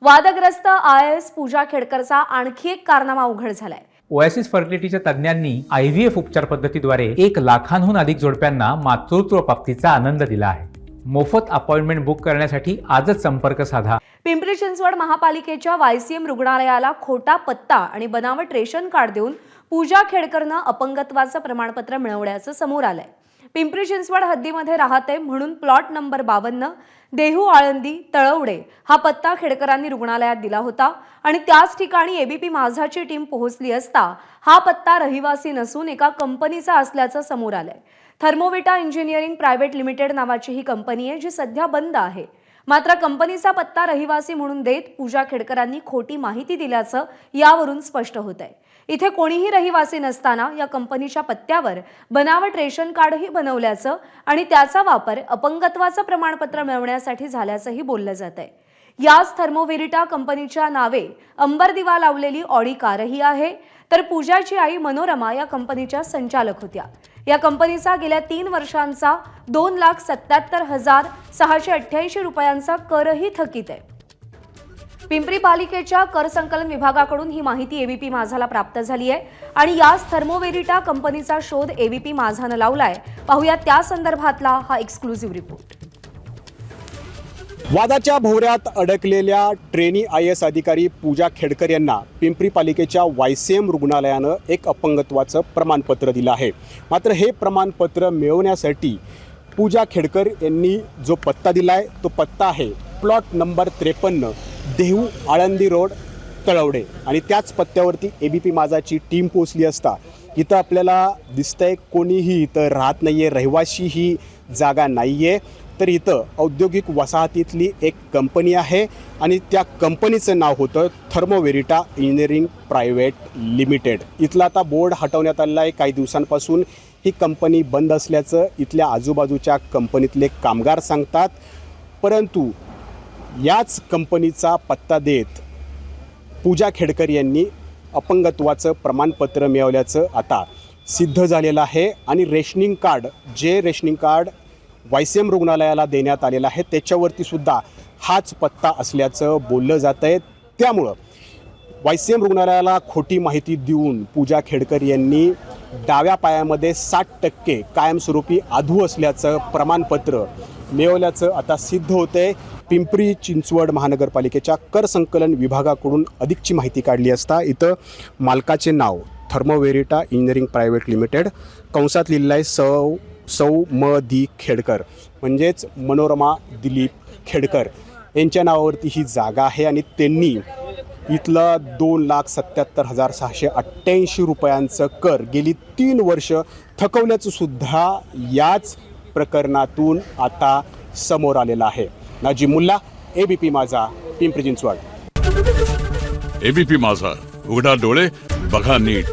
वादग्रस्त IAS पूजा खेडकरचा आणखी एक कारनामा उघड झालाय। ओएसिस फर्टिलिटीच्या तज्ञांनी IVF उपचार पद्धतीद्वारे 1 लाखांहून अधिक जोडप्यांना मातृत्व प्राप्तीचा आनंद दिला आहे। मोफत अपॉइंटमेंट बुक करण्यासाठी आजच संपर्क साधा। पिंपरी चिंचवड महापालिकेच्या YCM रुग्णालयाला खोटा पत्ता आणि बनावट रेशन कार्ड देऊन पूजा खेडकरनं अपंगत्वाचं प्रमाणपत्र मिळवण्याचं समोर आलंय। पिंपरी चिंचवड हद्दीमध्ये राहते म्हणून प्लॉट नंबर 52 देहू आळंदी तळवडे हा पत्ता खेडकरांनी रुग्णालयात दिला होता आणि त्याच ठिकाणी ABP माझाची टीम पोहोचली असता हा पत्ता रहिवासी नसून एका कंपनीचा असल्याचं समोर आलंय। थर्मोविटा इंजिनिअरिंग प्रायव्हेट लिमिटेड नावाची ही कंपनी आहे जी सध्या बंद आहे। मात्र कंपनीचा पत्ता रहिवासी म्हणून देत पूजा खेडकरांनी खोटी माहिती दिल्याचं यावरून स्पष्ट होतंय। इथे कोणीही रहिवासी नसताना या कंपनीच्या पत्त्यावर बनावट रेशन कार्डही बनवल्याचं आणि त्याचा वापर अपंगत्वाचं प्रमाणपत्र मिळवण्यासाठी झाल्याचंही बोललं जातंय। याच थर्मोविरिटा कंपनीच्या नावे अंबर दिवा लावलेली ऑडी कारही आहे। तर पूजाची आई मनोरमा या कंपनीच्या संचालक होत्या। या कंपनीचा गेल्या 3 वर्षांचा 2,77,688 रुपयांचा करही थकीत आहे। पिंपरी पालिकेच्या कर संकलन विभागाकडून ही माहिती ABP माझाला प्राप्त झाली आहे आणि याच थर्मोवेरिटा कंपनीचा शोध ABP माझानं लावलाय। पाहूया त्या संदर्भातला हा एक्सक्लुझिव्ह रिपोर्ट। वादाच्या भोवऱ्यात अडकलेल्या ट्रेनी IAS अधिकारी पूजा खेडकर यांना पिंपरी पालिकेच्या YCM रुग्णालयानं एक अपंगत्वाचं प्रमाणपत्र दिलं आहे। मात्र हे प्रमाणपत्र मिळवण्यासाठी पूजा खेडकर यांनी जो पत्ता दिलाय तो पत्ता आहे plot number 53 Dehu Alandi road Talwade आणि त्याच पत्त्यावरती ABP माझाची टीम पोहोचली असता इथं आपल्याला दिसतंय कोणीही इथं राहत नाहीये, रहिवाशी ही जागा नाहीये। तर इथं औद्योगिक वसाहतीतली एक कंपनी आहे आणि त्या कंपनीचं नाव होतं थर्मोवेरिटा इंजिनिअरिंग प्रायव्हेट लिमिटेड। इथला आता बोर्ड हटवण्यात आलेला आहे। काही दिवसांपासून ही कंपनी बंद असल्याचं इथल्या आजूबाजूच्या कंपनीतले कामगार सांगतात। परंतु याच कंपनीचा पत्ता देत पूजा खेडकर यांनी अपंगत्वाचं प्रमाणपत्र मिळवल्याचं आता सिद्ध झालेलं आहे आणि रेशनिंग कार्ड YCM रुग्णालयाला देण्यात आलेला आहे त्याच्यावरती सुद्धा हाच पत्ता असल्याचं बोललं जात आहे। त्यामुळं YCM रुग्णालयाला खोटी माहिती देऊन पूजा खेडकर यांनी डाव्या पायामध्ये 60% कायमस्वरूपी आधू असल्याचं प्रमाणपत्र मिळवल्याचं आता सिद्ध होतंय। पिंपरी चिंचवड महानगरपालिकेच्या कर संकलन विभागाकडून अधिकची माहिती काढली असता इथं मालकाचे नाव थर्मोवेरिटा इंजिनिअरिंग प्रायव्हेट लिमिटेड कंसात लिहिलं आहे सौ म दी खेडकर म्हणजेच मनोरमा दिलीप खेडकर यांच्या नावावरती ही जागा आहे आणि त्यांनी इथलं 2,77,688 रुपयांचं कर गेली 3 वर्ष थकवल्याचं सुद्धा याच प्रकरणातून आता समोर आलेलं आहे। नाजिम मुल्ला, ABP माझा, पिंपरी चिंचवड। ABP माझा, उघडा डोळे बघा नीट।